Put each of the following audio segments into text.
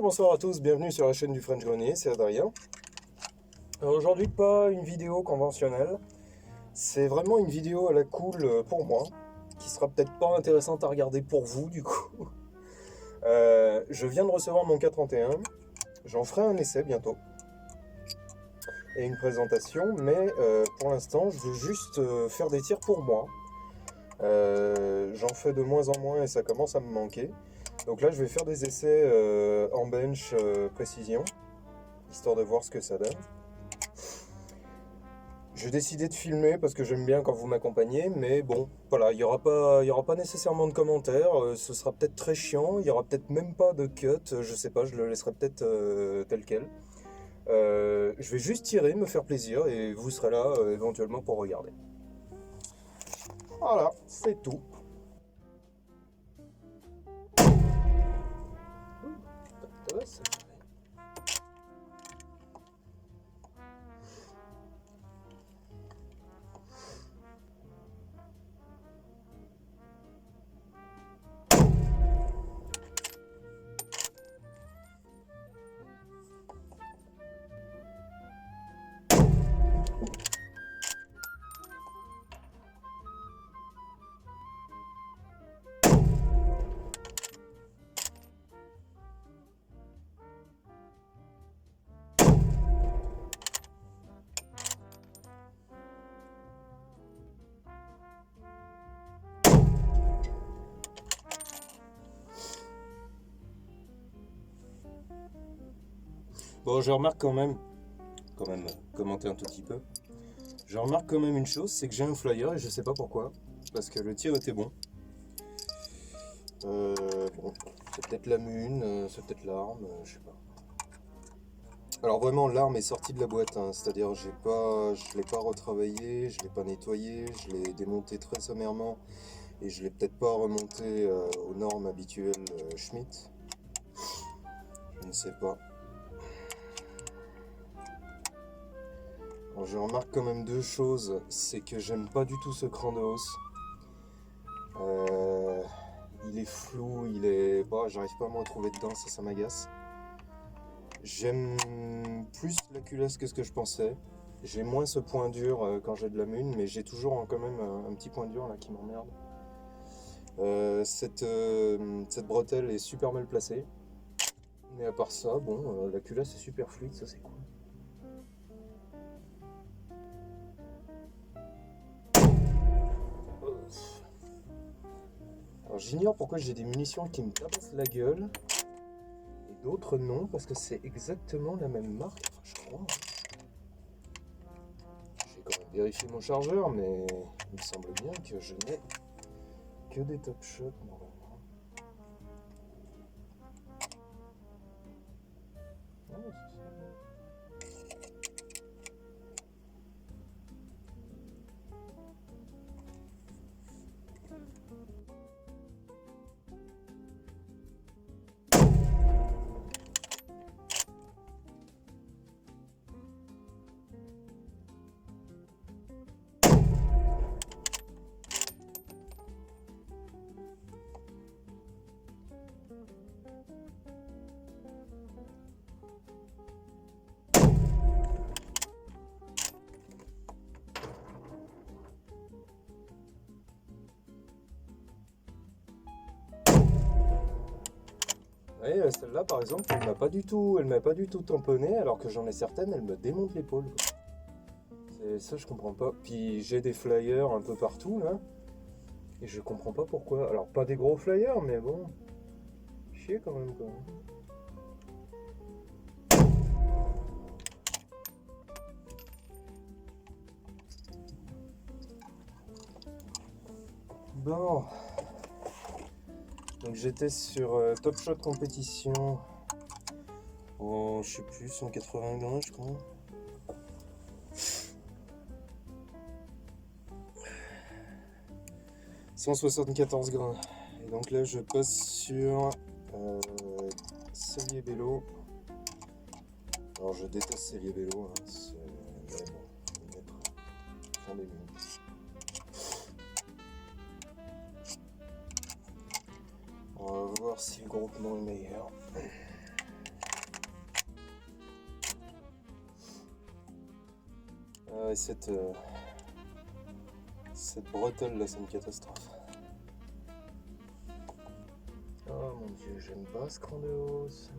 bonsoir à tous, bienvenue sur la chaîne du French Grenier, c'est Adrien. Alors aujourd'hui, pas une vidéo conventionnelle, c'est vraiment une vidéo à la cool pour moi, qui sera peut-être pas intéressante à regarder pour vous du coup. Je viens de recevoir mon K31, j'en ferai un essai bientôt, et une présentation, mais pour l'instant je veux juste faire des tirs pour moi. J'en fais de moins en moins et ça commence à me manquer. Donc là je vais faire des essais en bench précision, histoire de voir ce que ça donne. J'ai décidé de filmer parce que j'aime bien quand vous m'accompagnez, mais bon, voilà, il y aura pas nécessairement de commentaires, ce sera peut-être très chiant, il y aura peut-être même pas de cut, je sais pas, je le laisserai peut-être tel quel. Je vais juste tirer, me faire plaisir, et vous serez là éventuellement pour regarder. Voilà, c'est tout. Bon, je remarque quand même commenter un tout petit peu. Je remarque quand même une chose, c'est que j'ai un flyer et je sais pas pourquoi, parce que le tir était bon. Bon, c'est peut-être la mune, c'est peut-être l'arme, je sais pas. Alors vraiment, l'arme est sortie de la boîte, hein, c'est-à-dire je l'ai pas retravaillé, je l'ai pas nettoyé, je l'ai démonté très sommairement et je l'ai peut-être pas remonté aux normes habituelles Schmitt. Je ne sais pas. Alors, je remarque quand même deux choses, c'est que j'aime pas du tout ce cran de hausse. Il est flou, j'arrive pas à me retrouver dedans, ça m'agace. J'aime plus la culasse que ce que je pensais. J'ai moins ce point dur quand j'ai de la mune, mais j'ai toujours quand même un petit point dur là qui m'emmerde. Cette bretelle est super mal placée. Mais à part ça, bon, la culasse est super fluide, ça c'est cool. Alors j'ignore pourquoi j'ai des munitions qui me tabassent la gueule. Et d'autres non, parce que c'est exactement la même marque, enfin je crois. J'ai quand même vérifié mon chargeur, mais il me semble bien que je n'ai que des Top Shot normalement. Ah, c'est ça. Oui, celle-là par exemple, elle m'a pas du tout tamponné, alors que j'en ai certaines, elle me démonte l'épaule. C'est ça, je comprends pas. Puis j'ai des flyers un peu partout là, et je comprends pas pourquoi. Alors pas des gros flyers, mais bon, chier quand même quoi. Bon, donc j'étais sur Top Shot compétition. Oh, je sais plus, 180 grains je crois. « 174 grains. Et donc là je passe sur Cellier Bello. Alors je déteste Cellier Bello, hein, mais bon, faut le mettre fin des minutes. On va voir si le groupement est meilleur. cette bretelle là, c'est une catastrophe. Oh mon dieu, j'aime pas ce cran de hausse.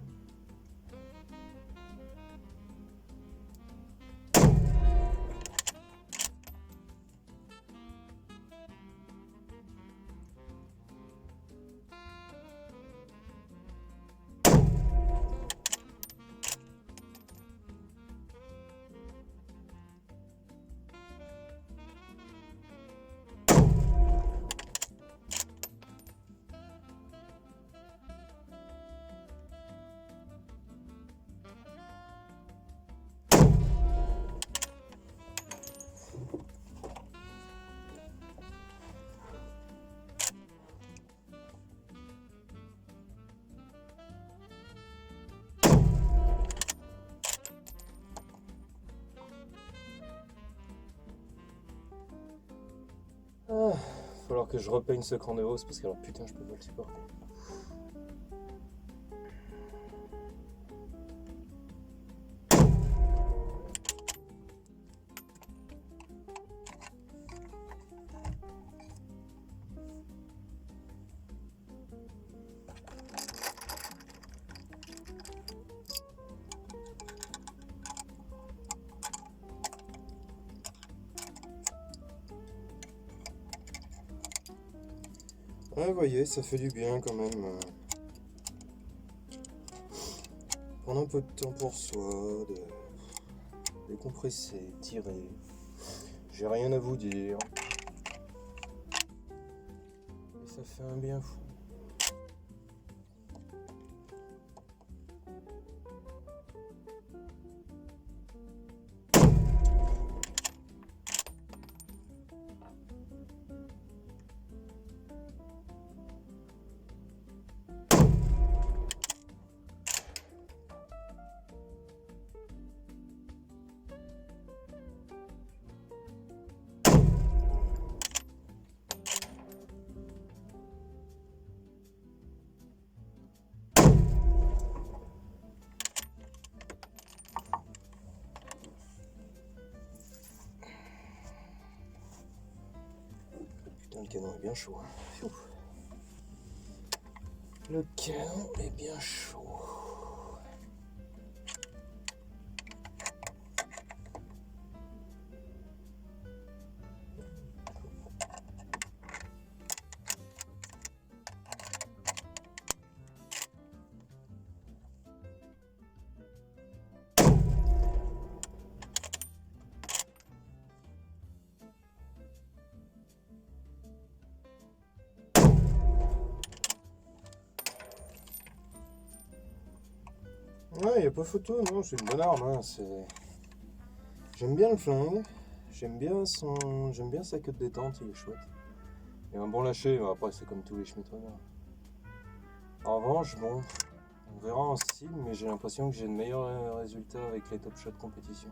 Ah, falloir que je repeigne ce cran de hausse parce que alors putain je peux pas le supporter. Ouais, vous voyez, ça fait du bien quand même. Prendre un peu de temps pour soi, de décompresser, tirer. J'ai rien à vous dire. Et ça fait un bien fou. Putain, le canon est bien chaud. Hein. Le canon est bien chaud. Ouais, y a pas photo, non, c'est une bonne arme. Hein, j'aime bien le flingue, j'aime bien sa queue de détente, il est chouette. Et un bon lâcher, bah, après c'est comme tous les Schmitt Runner. En revanche, bon, on verra en style, mais j'ai l'impression que j'ai de meilleurs résultats avec les top shots compétition.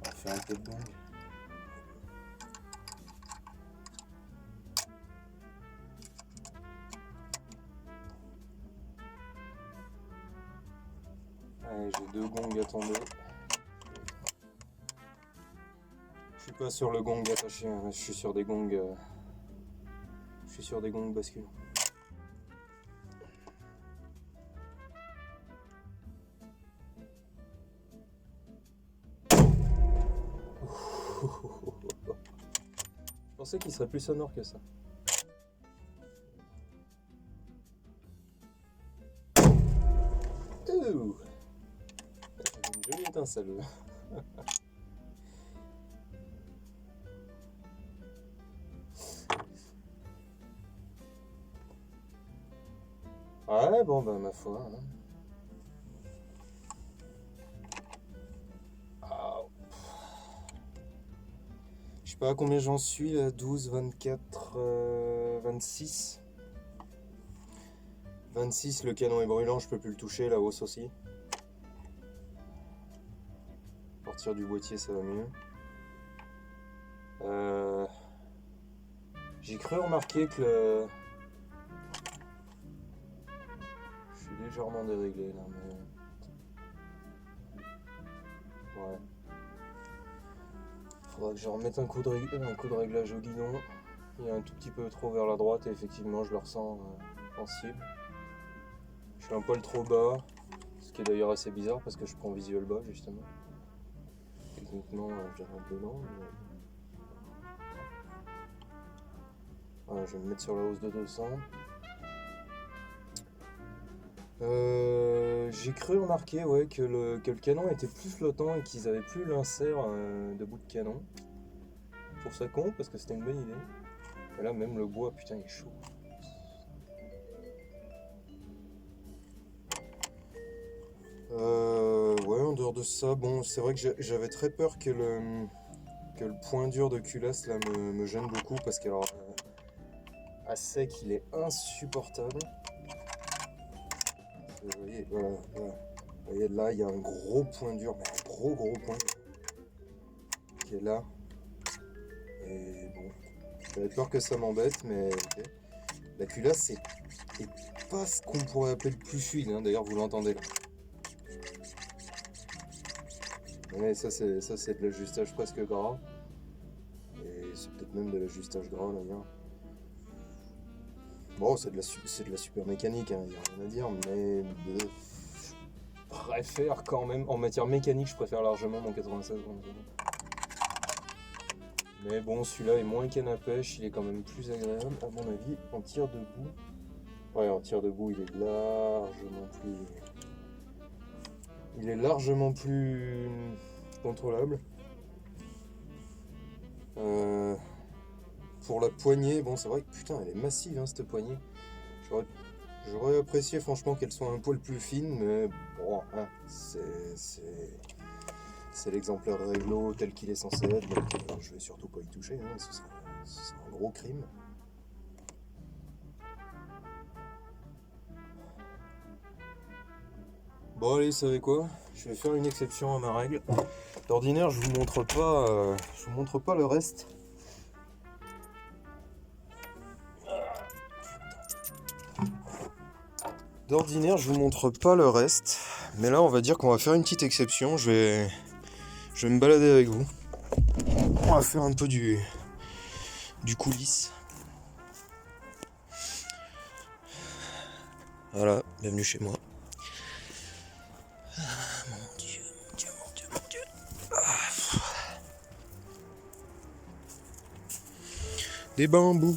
On va faire un peu de gong. Allez, j'ai 2 gongs à tomber. Je suis pas sur le gong attaché, hein, je suis sur des gongs. Je suis sur des gongs basculants. Je pensais qu'il serait plus sonore que ça. Ouh, une jolie étincelle. Ouais, bon, bah, ma foi. Hein. Ah. Je sais pas à combien j'en suis, là, 12, 24, 26. 26, le canon est brûlant, je peux plus le toucher, la hausse aussi. À partir du boîtier, ça va mieux. J'ai cru remarquer que le... Je suis légèrement déréglé là, mais... Ouais. Faudra que je remette un coup de réglage au guidon. Il est un tout petit peu trop vers la droite et effectivement je le ressens sensible. Je suis un poil trop bas, ce qui est d'ailleurs assez bizarre parce que je prends visuel bas justement. Techniquement je dirais un peu lent. Mais... Voilà, je vais me mettre sur la hausse de 200. J'ai cru remarquer que le canon était plus flottant et qu'ils avaient plus l'insert de bout de canon. Je trouve ça con parce que c'était une bonne idée. Et là même le bois, putain il est chaud. Ouais, en dehors de ça, bon c'est vrai que j'avais très peur que le point dur de culasse là me gêne beaucoup parce qu'alors à sec il est insupportable. Vous voyez, voilà. Vous voyez là il y a un gros point dur, mais un gros point qui est là. Et bon, j'avais peur que ça m'embête, mais ok. La culasse est pas ce qu'on pourrait appeler le plus fluide, hein. D'ailleurs vous l'entendez là. Ouais, ça c'est de l'ajustage presque gras. Et c'est peut-être même de l'ajustage gras d'ailleurs. Bon, c'est de la super mécanique, hein, y a rien à dire, mais je préfère quand même, en matière mécanique, je préfère largement mon 96. Mais bon, celui-là est moins canne à pêche, il est quand même plus agréable, à mon avis, en tir debout. Ouais, en tir debout, il est largement plus contrôlable. Pour la poignée, bon c'est vrai que putain elle est massive hein, cette poignée. J'aurais apprécié franchement qu'elle soit un poil plus fine, mais bon, hein, c'est l'exemplaire réglo tel qu'il est censé être, donc je vais surtout pas y toucher, hein, ce serait un gros crime. Bon allez, vous savez quoi? Je vais faire une exception à ma règle. D'ordinaire, je vous montre pas le reste. D'ordinaire, je vous montre pas le reste, mais là, on va dire qu'on va faire une petite exception. Je vais me balader avec vous. On va faire un peu du coulisse. Voilà, bienvenue chez moi. Ah, mon Dieu. Ah. Des bambous.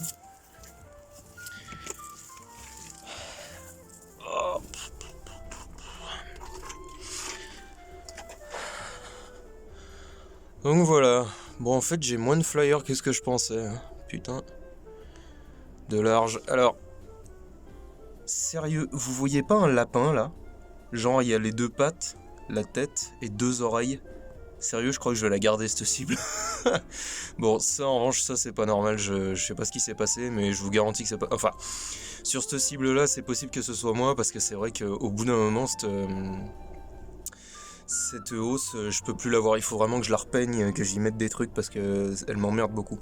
Donc voilà, bon en fait j'ai moins de flyers que ce que je pensais, hein. Putain, de large. Alors, sérieux, vous voyez pas un lapin là? Genre il y a les deux pattes, la tête et deux oreilles. Sérieux, je crois que je vais la garder cette cible. Bon, ça en revanche, ça c'est pas normal, je sais pas ce qui s'est passé, mais je vous garantis que c'est pas... Enfin, sur cette cible là, c'est possible que ce soit moi, parce que c'est vrai qu'au bout d'un moment, cette hausse, je peux plus l'avoir, il faut vraiment que je la repeigne, que j'y mette des trucs parce qu'elle m'emmerde beaucoup.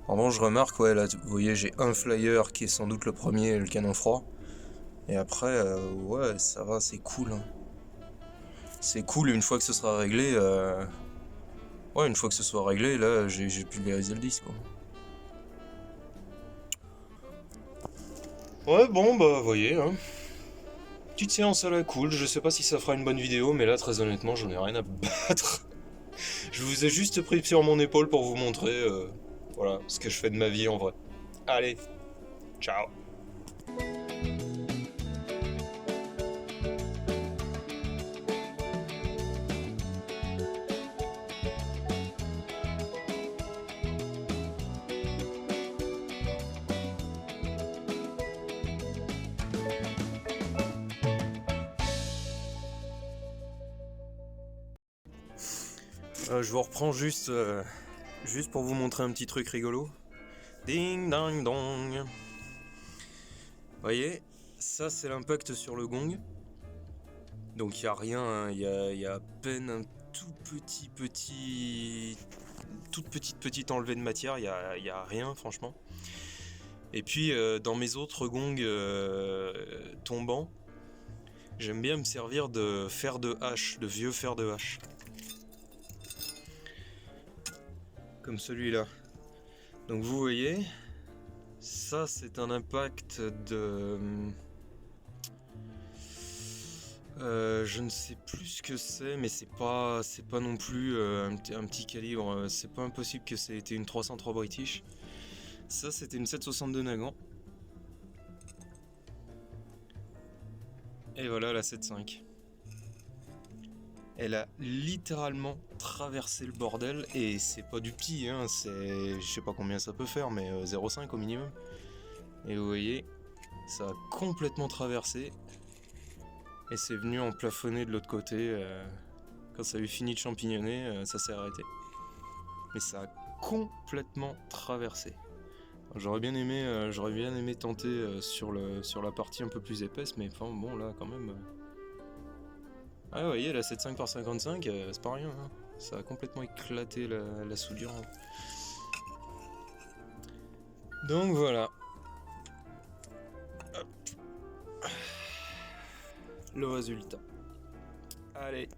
En revanche, je remarque, ouais, là, vous voyez, j'ai un flyer qui est sans doute le premier, le canon froid. Et après, ouais, ça va, c'est cool. Hein. C'est cool, une fois que ce sera réglé, ouais, une fois que ce soit réglé, là, j'ai pulvérisé le disque, quoi. Ouais, bon, bah, vous voyez, hein. Petite séance à la cool, je sais pas si ça fera une bonne vidéo, mais là, très honnêtement, j'en ai rien à battre. Je vous ai juste pris sur mon épaule pour vous montrer, voilà, ce que je fais de ma vie en vrai. Allez, ciao. Je vous reprends juste pour vous montrer un petit truc rigolo. Ding dang dong. Vous voyez, ça c'est l'impact sur le gong. Donc il n'y a rien, il y a à peine un toute petite enlevée de matière, il y a rien franchement. Et puis dans mes autres gongs tombants, J'aime bien me servir de fer de hache, de vieux fer de hache. Comme celui-là. Donc vous voyez, ça c'est un impact de... je ne sais plus ce que c'est, mais c'est pas non plus un petit calibre. C'est pas impossible que ça ait été une 303 British. Ça c'était une 762 Nagant. Et voilà la 7.5. Elle a littéralement traversé le bordel et c'est pas du petit, hein, c'est... Je sais pas combien ça peut faire, mais 0,5 au minimum. Et vous voyez, ça a complètement traversé. Et c'est venu en plafonner de l'autre côté. Quand ça a eu fini de champignonner, ça s'est arrêté. Mais ça a complètement traversé. J'aurais bien aimé tenter sur la partie un peu plus épaisse, mais enfin bon là quand même. Ah vous voyez la 7.5 par 55, c'est pas rien. Hein. Ça a complètement éclaté la soudure. Donc voilà. Hop. Le résultat. Allez.